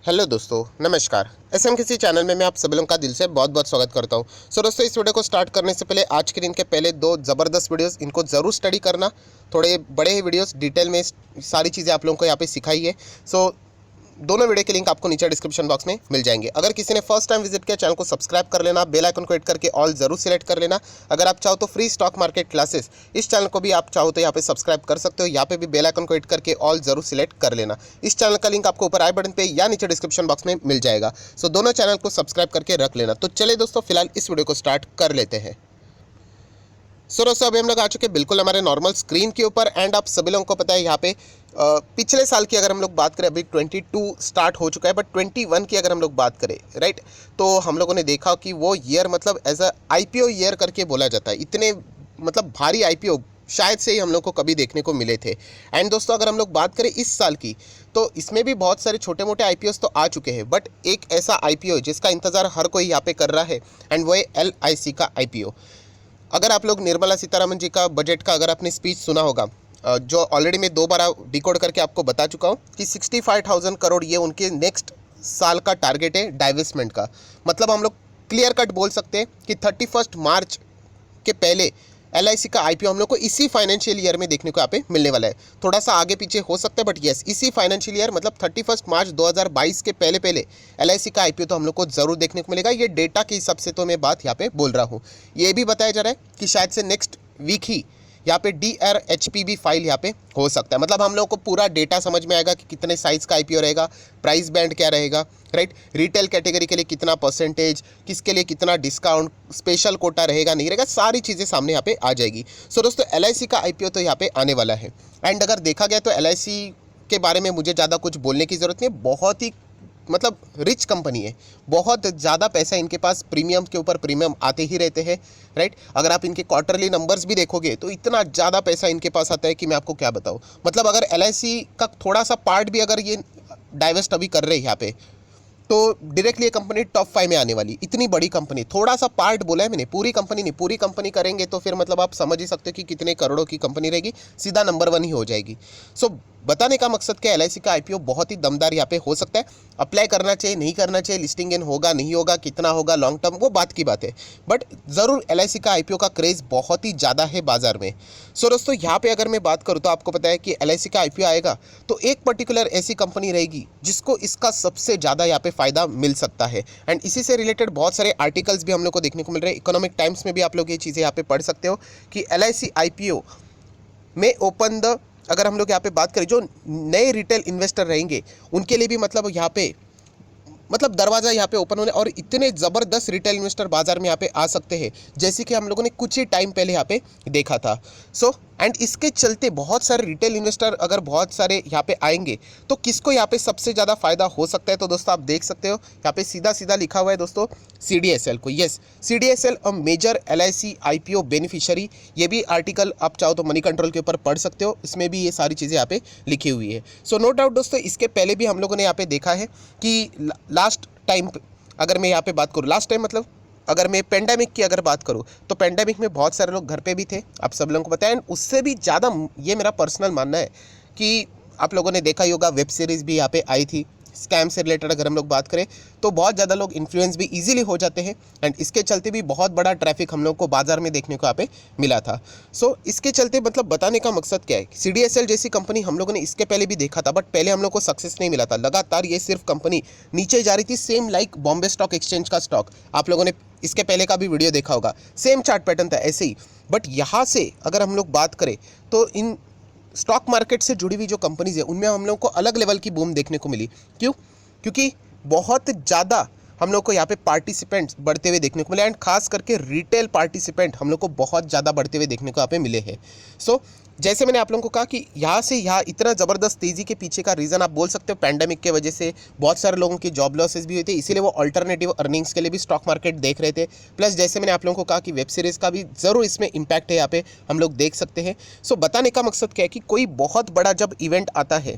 Hello दोस्तों, नमस्कार। SM किसी चैनल में मैं आप सभी लोगों का दिल से बहुत बहुत स्वागत करता हूं। दोस्तों, इस वीडियो को स्टार्ट करने से पहले आज के दिन के पहले दो ज़बरदस्त वीडियोस इनको ज़रूर स्टडी करना। थोड़े बड़े ही वीडियोस डिटेल में सारी चीज़ें आप लोगों को यहाँ पे सिखाई है। दोनों वीडियो के लिंक आपको नीचे डिस्क्रिप्शन बॉक्स में मिल जाएंगे। अगर किसी ने फर्स्ट टाइम विजिट किया, चैनल को सब्सक्राइब कर लेना, बेल आइकन को हिट करके ऑल जरूर सिलेक्ट कर लेना। अगर आप चाहो तो फ्री स्टॉक मार्केट क्लासेस इस चैनल को भी आप चाहो तो यहाँ पे सब्सक्राइब कर सकते हो। यहाँ पे भी बेल आइकन को हिट करके ऑल जरूर सिलेक्ट कर लेना। इस चैनल का लिंक आपको ऊपर आई बटन पे या नीचे डिस्क्रिप्शन बॉक्स में मिल जाएगा। दोनों चैनल को सब्सक्राइब करके रख लेना। तो चलिए दोस्तों, फिलहाल इस वीडियो को स्टार्ट कर लेते हैं। दोस्तों, अभी हम लोग आ चुके हैं बिल्कुल हमारे नॉर्मल स्क्रीन के ऊपर। एंड आप सभी लोगों को पता है यहाँ पे पिछले साल की अगर हम लोग बात करें, अभी 22 स्टार्ट हो चुका है, बट 21 की अगर हम लोग बात करें, राइट, तो हम लोगों ने देखा कि वो ईयर मतलब एज अ आईपीओ ईयर करके बोला जाता है। इतने मतलब भारी आईपीओ शायद से ही हम लोग को कभी देखने को मिले थे। एंड दोस्तों, अगर हम लोग बात करें इस साल की, तो इसमें भी बहुत सारे छोटे मोटे आईपीओस तो आ चुके हैं, बट एक ऐसा आईपीओ जिसका इंतज़ार हर कोई यहाँ पे कर रहा है, एंड वो है LIC का आईपीओ। अगर आप लोग निर्मला सीतारमण जी का बजट का अगर आपने स्पीच सुना होगा, जो ऑलरेडी मैं 2 बार डिकोड करके आपको बता चुका हूँ कि 65,000 करोड़ ये उनके नेक्स्ट साल का टारगेट है डाइवेस्टमेंट का। मतलब हम लोग क्लियर कट बोल सकते हैं कि 31 मार्च के पहले LIC का आईपीओ हम लोग को इसी फाइनेंशियल ईयर में देखने को यहाँ पे मिलने वाला है। थोड़ा सा आगे पीछे हो सकता है, बट यस, इसी फाइनेंशियल ईयर मतलब 31 मार्च 2022 के पहले पहले LIC का आईपीओ तो हम लोग को ज़रूर देखने को मिलेगा। ये डेटा के हिसाब से तो मैं बात यहाँ पे बोल रहा हूँ। ये भी बताया जा रहा है कि शायद से नेक्स्ट वीक ही यहाँ पे DRHP फाइल यहाँ पे हो सकता है। मतलब हम लोग को पूरा डेटा समझ में आएगा कि कितने साइज़ का आईपीओ रहेगा, प्राइस बैंड क्या रहेगा, राइट, रिटेल कैटेगरी के लिए कितना परसेंटेज, किसके लिए कितना डिस्काउंट, स्पेशल कोटा रहेगा नहीं रहेगा, सारी चीज़ें सामने यहाँ पे आ जाएगी। दोस्तों, LIC का आईपीओ तो यहाँ पे आने वाला है। एंड अगर देखा गया तो LIC के बारे में मुझे ज़्यादा कुछ बोलने की ज़रूरत नहीं है। बहुत ही मतलब रिच कंपनी है, बहुत ज़्यादा पैसा इनके पास, प्रीमियम के ऊपर प्रीमियम आते ही रहते हैं, राइट। अगर आप इनके क्वार्टरली नंबर्स भी देखोगे तो इतना ज़्यादा पैसा इनके पास आता है कि मैं आपको क्या बताऊँ। मतलब अगर LIC का थोड़ा सा पार्ट भी अगर ये डाइवेस्ट अभी कर रहे हैं यहाँ पे, तो डायरेक्टली ये कंपनी टॉप 5 में आने वाली। इतनी बड़ी कंपनी, थोड़ा सा पार्ट बोला है मैंने, पूरी कंपनी नहीं। पूरी कंपनी करेंगे तो फिर मतलब आप समझ ही सकते हो कि कितने करोड़ों की कंपनी रहेगी, सीधा नंबर 1 ही हो जाएगी। बताने का मकसद क्या, LIC का आईपीओ बहुत ही दमदार यहाँ पे हो सकता है। अप्लाई करना चाहिए, नहीं करना चाहिए, लिस्टिंग इन होगा नहीं होगा, कितना होगा लॉन्ग टर्म, वो बात की बात है, बट ज़रूर LIC का आईपीओ का क्रेज़ बहुत ही ज़्यादा है बाजार में। दोस्तों, यहाँ पे अगर मैं बात करूँ तो आपको पता है कि LIC का आईपीओ आएगा तो एक पर्टिकुलर ऐसी कंपनी रहेगी जिसको इसका सबसे ज़्यादा यहाँ पे फ़ायदा मिल सकता है। एंड इसी से रिलेटेड बहुत सारे आर्टिकल्स भी हम लोग को देखने को मिल रहे हैं। इकोनॉमिक टाइम्स में भी आप लोग ये चीज़ें यहाँ पे पढ़ सकते हो कि LIC आईपीओ में ओपन द, अगर हम लोग यहाँ पे बात करें, जो नए रिटेल इन्वेस्टर रहेंगे उनके लिए भी मतलब यहाँ पे मतलब दरवाज़ा यहाँ पे ओपन होने, और इतने ज़बरदस्त रिटेल इन्वेस्टर बाजार में यहाँ पे आ सकते हैं जैसे कि हम लोगों ने कुछ ही टाइम पहले यहाँ पे देखा था। एंड इसके चलते बहुत सारे रिटेल इन्वेस्टर अगर बहुत सारे यहाँ पे आएंगे तो किसको यहाँ पे सबसे ज़्यादा फायदा हो सकता है। तो दोस्तों, आप देख सकते हो यहाँ पे सीधा सीधा लिखा हुआ है दोस्तों, CDSL को। Yes, CDSL a major LIC IPO beneficiary. ये भी आर्टिकल आप चाहो तो मनी कंट्रोल के ऊपर पढ़ सकते हो, इसमें भी ये सारी चीज़ें यहाँ पे लिखी हुई है। नो डाउट दोस्तों, इसके पहले भी हम लोगों ने यहाँ पे देखा है कि लास्ट टाइम अगर मैं यहाँ पे बात करूँ, लास्ट टाइम मतलब अगर मैं पेंडेमिक की अगर बात करूँ तो पेंडेमिक में बहुत सारे लोग घर पे भी थे, आप सब लोगों को पता है। उससे भी ज़्यादा ये मेरा पर्सनल मानना है कि आप लोगों ने देखा ही होगा, वेब सीरीज़ भी यहाँ पे आई थी स्कैम से रिलेटेड। अगर हम लोग बात करें तो बहुत ज़्यादा लोग इन्फ्लुएंस भी इजीली हो जाते हैं, एंड इसके चलते भी बहुत बड़ा ट्रैफिक हम लोग को बाजार में देखने को यहाँ पे मिला था। इसके चलते मतलब बताने का मकसद क्या है, CDSL जैसी कंपनी हम लोगों ने इसके पहले भी देखा था, बट पहले हम लोग को सक्सेस नहीं मिला था। लगातार ये सिर्फ कंपनी नीचे जा रही थी, same like Bombay stock exchange का स्टॉक। आप लोगों ने इसके पहले का भी वीडियो देखा होगा, सेम चार्ट पैटर्न था ऐसे ही। बट यहाँ से अगर हम लोग बात करें तो इन स्टॉक मार्केट से जुड़ी हुई जो कंपनीज है उनमें हम लोग को अलग लेवल की बूम देखने को मिली। क्यों? क्योंकि बहुत ज़्यादा हम लोग को यहाँ पे पार्टिसिपेंट्स बढ़ते हुए देखने को मिले, एंड खास करके रिटेल पार्टिसिपेंट हम लोग को बहुत ज़्यादा बढ़ते हुए देखने को यहाँ पे मिले हैं। जैसे मैंने आप लोगों को कहा कि यहाँ से यहाँ इतना ज़बरदस्त तेज़ी के पीछे का रीज़न आप बोल सकते हो पैंडेमिक के वजह से बहुत सारे लोगों की जॉब लॉसेस भी हुई थी, इसीलिए वो अल्टरनेटिव अर्निंग्स के लिए भी स्टॉक मार्केट देख रहे थे। प्लस जैसे मैंने आप लोगों को कहा कि वेब सीरीज़ का भी ज़रूर इसमें इम्पैक्ट है, यहाँ पे हम लोग देख सकते हैं। बताने का मकसद क्या है कि कोई बहुत बड़ा जब इवेंट आता है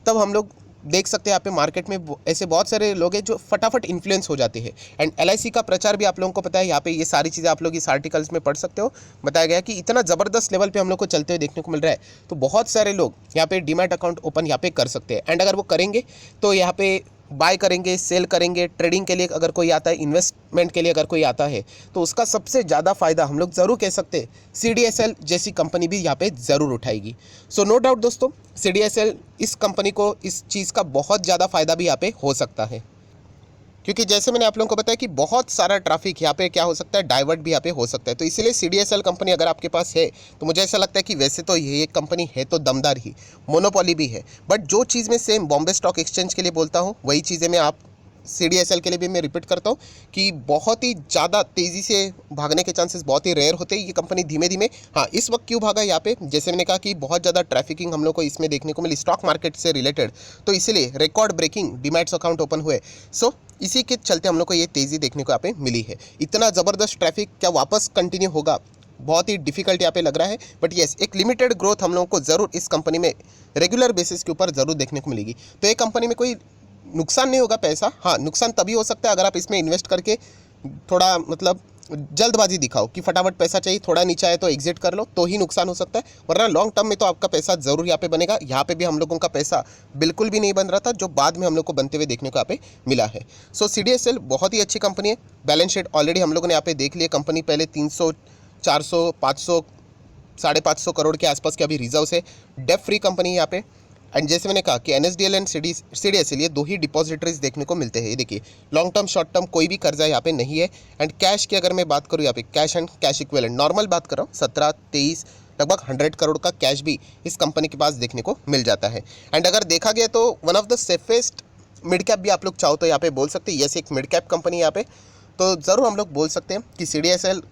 तब हम लोग देख सकते हैं यहाँ पे मार्केट में ऐसे बहुत सारे लोग हैं जो फटाफट इन्फ्लुएंस हो जाते हैं। एंड LIC का प्रचार भी आप लोगों को पता है, यहाँ पे ये सारी चीज़ें आप लोग इस आर्टिकल्स में पढ़ सकते हो। बताया गया कि इतना ज़बरदस्त लेवल पे हम लोग को चलते हुए देखने को मिल रहा है, तो बहुत सारे लोग यहाँ पे डीमैट अकाउंट ओपन यहाँ पे कर सकते हैं। एंड अगर वो करेंगे तो यहाँ पे बाय करेंगे, सेल करेंगे, ट्रेडिंग के लिए अगर कोई आता है, इन्वेस्टमेंट के लिए अगर कोई आता है, तो उसका सबसे ज़्यादा फायदा हम लोग ज़रूर कह सकते हैं CDSL जैसी कंपनी भी यहाँ पे ज़रूर उठाएगी। सो नो डाउट दोस्तों, CDSL इस कंपनी को इस चीज़ का बहुत ज़्यादा फायदा भी यहाँ पे हो सकता है, क्योंकि जैसे मैंने आप लोगों को बताया कि बहुत सारा ट्रैफिक यहाँ पे क्या हो सकता है, डाइवर्ट भी यहाँ पे हो सकता है। तो इसीलिए CDSL कंपनी अगर आपके पास है तो मुझे ऐसा लगता है कि वैसे तो ये कंपनी है तो दमदार ही, मोनोपोली भी है, बट जो चीज़ मैं सेम बॉम्बे स्टॉक एक्सचेंज के लिए बोलता हूँ वही चीज़ें मैं आप CDSL के लिए भी मैं रिपीट करता हूँ कि बहुत ही ज़्यादा तेज़ी से भागने के चांसेस बहुत ही रेयर होते हैं। ये कंपनी धीमे धीमे, हाँ इस वक्त क्यों भागा यहाँ पे, जैसे मैंने कहा कि बहुत ज़्यादा ट्रैफिकिंग हम लोग को इसमें देखने को मिली स्टॉक मार्केट से रिलेटेड, तो इसीलिए record breaking demats account open हुए। सो इसी के चलते हम लोग को ये तेज़ी देखने को यहाँ पे मिली है। इतना ज़बरदस्त ट्रैफिक क्या वापस कंटिन्यू होगा, बहुत ही डिफिकल्ट यहाँ पे लग रहा है, बट येस एक लिमिटेड ग्रोथ हम लोगों को ज़रूर इस कंपनी में रेगुलर बेसिस के ऊपर ज़रूर देखने को मिलेगी। तो एक कंपनी में कोई नुकसान नहीं होगा पैसा, हाँ नुकसान तभी हो सकता है अगर आप इसमें इन्वेस्ट करके थोड़ा मतलब जल्दबाजी दिखाओ कि फटाफट पैसा चाहिए, थोड़ा नीचे आए तो एग्जिट कर लो, तो ही नुकसान हो सकता है, वरना लॉन्ग टर्म में तो आपका पैसा ज़रूर यहाँ पे बनेगा। यहाँ पे भी हम लोगों का पैसा बिल्कुल भी नहीं बन रहा था, जो बाद में हम लोग को बनते हुए देखने को यहाँ पे मिला है। सो CDSL बहुत ही अच्छी कंपनी है। बैलेंस शीट ऑलरेडी हम लोगों ने यहाँ पे देख लिया, कंपनी पहले 300, 400, 500, 550 करोड़ के आसपास की अभी रिजर्व है, डेट फ्री कंपनी है यहाँ पे। एंड जैसे मैंने कहा कि NSDL एंड CDSL ये दो ही डिपॉजिटरीज देखने को मिलते हैं। ये देखिए लॉन्ग टर्म शॉर्ट टर्म कोई भी कर्जा यहाँ पे नहीं है। एंड कैश की अगर मैं बात करूँ यहाँ पे cash and cash equivalent normal बात कर रहा हूँ 17-23 लगभग 100 करोड़ का कैश भी इस कंपनी के पास देखने को मिल जाता है। एंड अगर देखा गया तो one of the safest mid cap भी आप लोग चाहो तो यहाँ पे बोल सकते हैं। यस एक मिड कैप कंपनी यहाँ पे, तो ज़रूर हम लोग बोल सकते हैं कि CDSL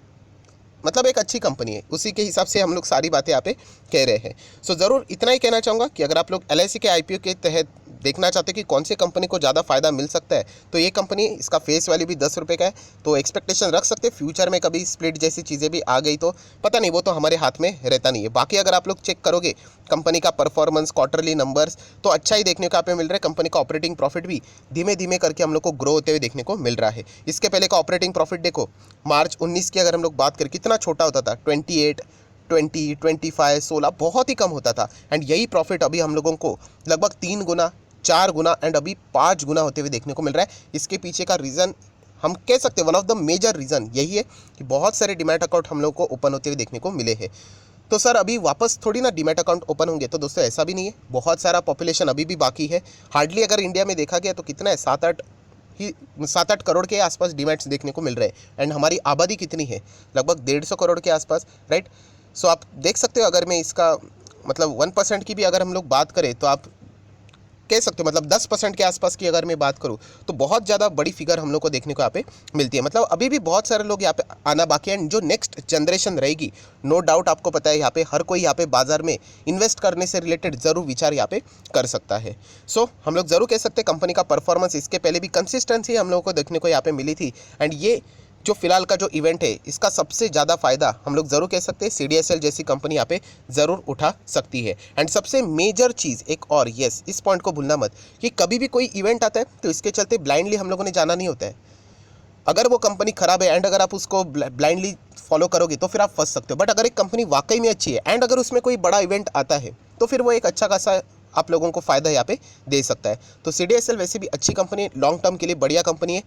मतलब एक अच्छी कंपनी है, उसी के हिसाब से हम लोग सारी बातें यहाँ पे कह रहे हैं। सो ज़रूर इतना ही कहना चाहूँगा कि अगर आप लोग LIC के IPO के तहत देखना चाहते हैं कि कौन सी कंपनी को ज़्यादा फायदा मिल सकता है, तो ये कंपनी इसका फेस वैल्यू भी 10 रुपये का है, तो एक्सपेक्टेशन रख सकते हैं। फ्यूचर में कभी स्प्लिट जैसी चीज़ें भी आ गई तो पता नहीं, वो तो हमारे हाथ में रहता नहीं है। बाकी अगर आप लोग चेक करोगे कंपनी का परफॉर्मेंस, क्वार्टरली नंबर्स तो अच्छा ही देखने को यहाँ पे मिल रहा है। कंपनी का ऑपरेटिंग प्रॉफिट भी धीमे धीमे करके हम लोग को ग्रो होते हुए देखने को मिल रहा है। इसके पहले का ऑपरेटिंग प्रॉफिट देखो, मार्च 19 की अगर हम लोग बात करें कितना छोटा होता था, 28, 20, 25, 16 बहुत ही कम होता था। एंड यही प्रॉफिट अभी हम लोगों को लगभग 3 गुना, 4 गुना एंड अभी 5 गुना होते हुए देखने को मिल रहा है। इसके पीछे का रीज़न हम कह सकते हैं, one of the major reason यही है कि बहुत सारे डीमैट अकाउंट हम लोग को ओपन होते हुए देखने को मिले हैं। तो सर अभी वापस थोड़ी ना डीमैट अकाउंट ओपन होंगे, तो दोस्तों ऐसा भी नहीं है, बहुत सारा पॉपुलेशन अभी भी बाकी है। हार्डली अगर इंडिया में देखा गया तो कितना है, 7-8 करोड़ के आसपास डीमैट्स देखने को मिल रहे हैं। एंड हमारी आबादी कितनी है, लगभग 150 करोड़ के आसपास, राइट। सो आप देख सकते हो, अगर मैं इसका मतलब 1% की भी अगर हम लोग बात करें तो आप कह सकते हो मतलब 10% के आसपास की अगर मैं बात करूं तो बहुत ज़्यादा बड़ी फिगर हम लोग को देखने को यहाँ पे मिलती है। मतलब अभी भी बहुत सारे लोग यहाँ पे आना बाकी है। एंड जो नेक्स्ट जनरेशन रहेगी, नो डाउट आपको पता है यहाँ पे हर कोई यहाँ पे बाजार में इन्वेस्ट करने से रिलेटेड ज़रूर विचार यहाँ पे कर सकता है। सो हम लोग ज़रूर कह सकते हैं कंपनी का परफॉर्मेंस इसके पहले भी कंसिस्टेंसी हम लोगों को देखने को यहाँ पे मिली थी। एंड ये जो फिलहाल का जो इवेंट है इसका सबसे ज़्यादा फायदा हम लोग ज़रूर कह सकते हैं CDSL जैसी कंपनी यहाँ पे ज़रूर उठा सकती है। एंड सबसे मेजर चीज़ एक और, यस इस पॉइंट को भूलना मत कि कभी भी कोई इवेंट आता है तो इसके चलते ब्लाइंडली हम लोगों ने जाना नहीं होता है। अगर वो कंपनी खराब है एंड अगर आप उसको ब्लाइंडली फॉलो करोगे तो फिर आप फंस सकते हो। बट अगर एक कंपनी वाकई में अच्छी है एंड अगर उसमें कोई बड़ा इवेंट आता है तो फिर वो एक अच्छा खासा आप लोगों को फ़ायदा यहाँ पे दे सकता है। तो CDSL वैसे भी अच्छी कंपनी है, लॉन्ग टर्म के लिए बढ़िया कंपनी है।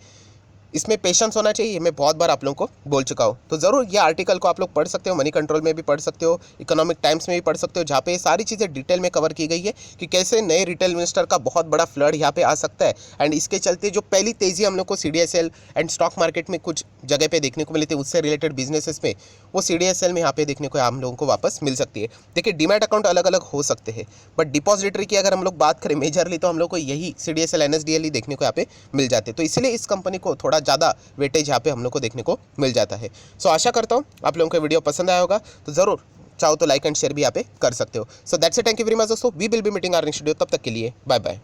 इसमें पेशेंस होना चाहिए, मैं बहुत बार आप लोगों को बोल चुका हूँ। तो ज़रूर ये आर्टिकल को आप लोग पढ़ सकते हो, मनी कंट्रोल में भी पढ़ सकते हो, इकोनॉमिक टाइम्स में भी पढ़ सकते हो, जहाँ पे ये सारी चीज़ें डिटेल में कवर की गई है कि कैसे नए रिटेल इन्वेस्टर का बहुत बड़ा फ्लड यहाँ पे आ सकता है। एंड इसके चलते जो पहली तेज़ी हम लोग को CDSL एंड स्टॉक मार्केट में कुछ जगह पे देखने को मिली थी, उससे रिलेटेड बिजनेसेस में वो CDSL में यहाँ पे देखने को हम लोगों को वापस मिल सकती है। देखिए डीमैट अकाउंट अलग अलग हो सकते हैं, बट डिपॉजिटरी की अगर हम लोग बात करें मेजरली तो हम लोग को यही CDSL NSDL ही देखने को यहाँ पे मिल जाते हैं। तो इसलिए इस कंपनी को थोड़ा ज़्यादा वेटेज यहाँ पे हम लोग को देखने को मिल जाता है। सो आशा करता हूँ आप लोगों को वीडियो पसंद आया होगा, तो ज़रूर चाहो तो लाइक एंड शेयर भी यहाँ पे कर सकते हो। So that's it, thank you very much दोस्तों, we will be meeting our next video, तब तक के लिए बाय बाय।